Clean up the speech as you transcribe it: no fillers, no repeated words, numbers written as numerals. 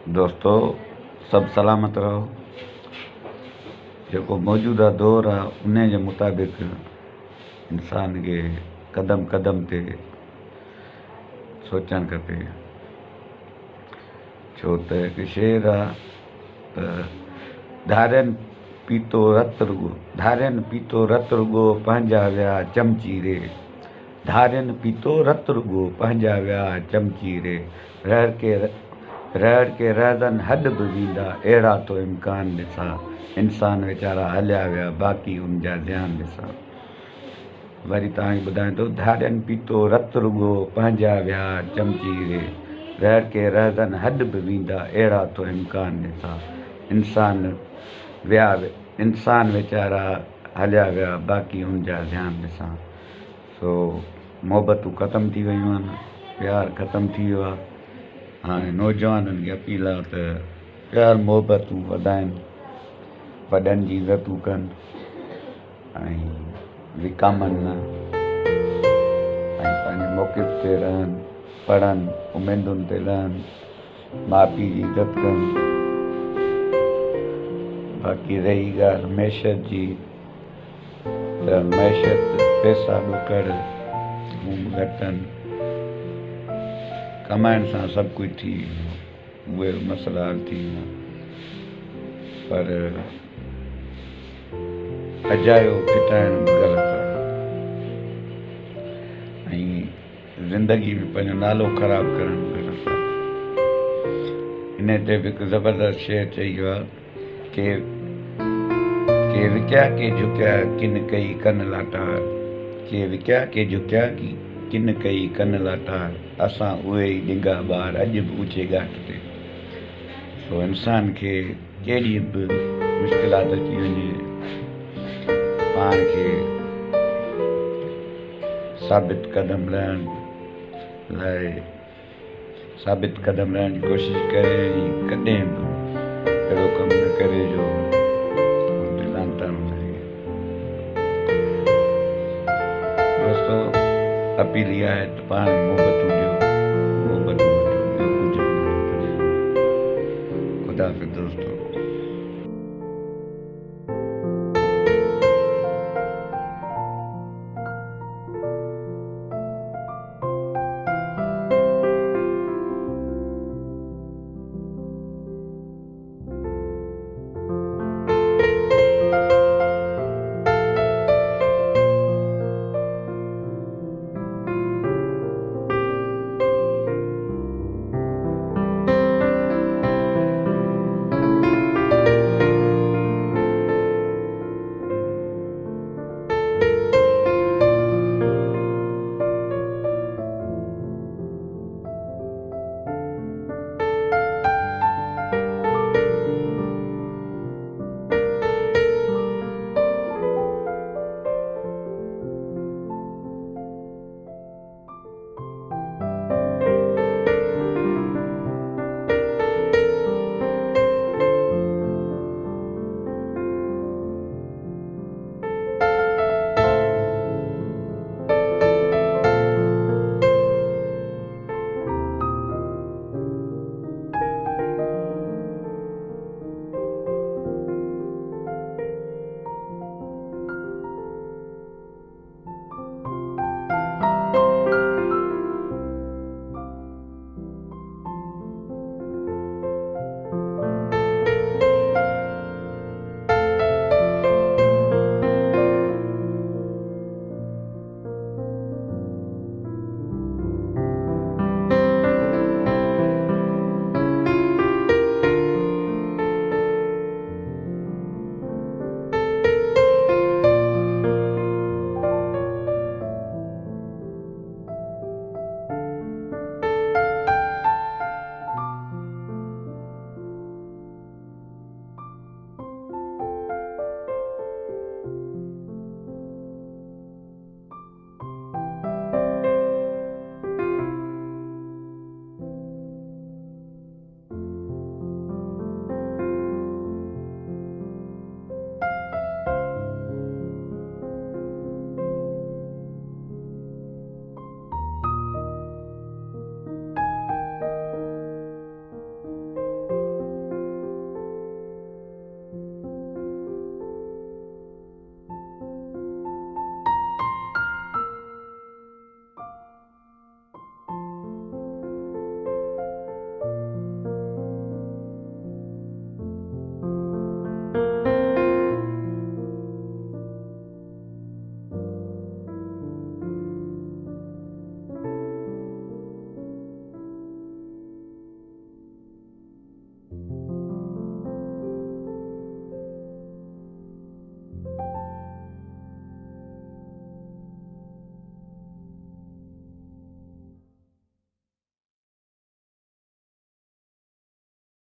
दोस्तों, सब सलामत रहो। जेको मौजूदा दौर आहे उन जे मुताबिक़ इंसान खे क़दम क़दम ते सोचणु खपे। छो त हिकु शेर आहे त धारियनि पीतो रत रुॻो पंहिंजा विया चमची रे। धारियनि पीतो रत रुॻो पंहिंजा विया चमची रे। रहड़ के रहदनि हॾ बि वेंदा अहिड़ा तो इम्कान ॾिसां। इंसान वीचारा हलिया विया बाक़ी उन जा ध्यानु ॾिसां। वरी तव्हांखे ॿुधायां थो, धारियनि पीतो रत रुॻो पंहिंजा विया चमची रे। रहड़ के रहदनि हॾ बि वेंदा अहिड़ा तो इम्कान ॾिसां। इंसान वीचारा हलिया विया बाक़ी उन जा ध्यानु ॾिसां। सो मोहबतूं ख़तमु थी वियूं आहिनि, प्यारु ख़तमु थी वियो आहे। हाणे नौजवाननि खे अपील आहे त प्यारु मोहबतूं वधाइनि, वॾनि जी इज़तूं कनि ऐं विकामनि न, ऐं पंहिंजे मौक़िफ़ ते रहनि, पढ़नि, उमेदुनि ते रहनि, माउ पीउ जी इज़त कनि। बाक़ी रही ॻाल्हि मैशत जी, त मैशत पैसा ॾुकड़ हू घटि आहिनि। कमाइण सां सभु कुझु थी उहे मसइला हल थी वेंदा, पर अजायो फिटाइण ग़लति आहे ऐं ज़िंदगी में पंहिंजो नालो ख़राबु करणु ग़लति आहे। इन ते बि हिकु ज़बरदस्त शेर चई वियो आहे के विकिया के झुकिया किन कई कन लाटार। के विकिया के झुकिया किन कई कन लाटार। असां उहे ई ॾिंगा ॿार अॼु बि ऊचे घाट ते। सो इंसान खे कहिड़ी बि मुश्किलात अची वञे, पाण खे साबित कदम रहण जी कोशिशि करे ऐं कॾहिं बि अहिड़ो कमु न करे जो दिलांताणो लॻे। दोस्तो, अपील इहा आहे त पाण मोहबतूं ॾियो।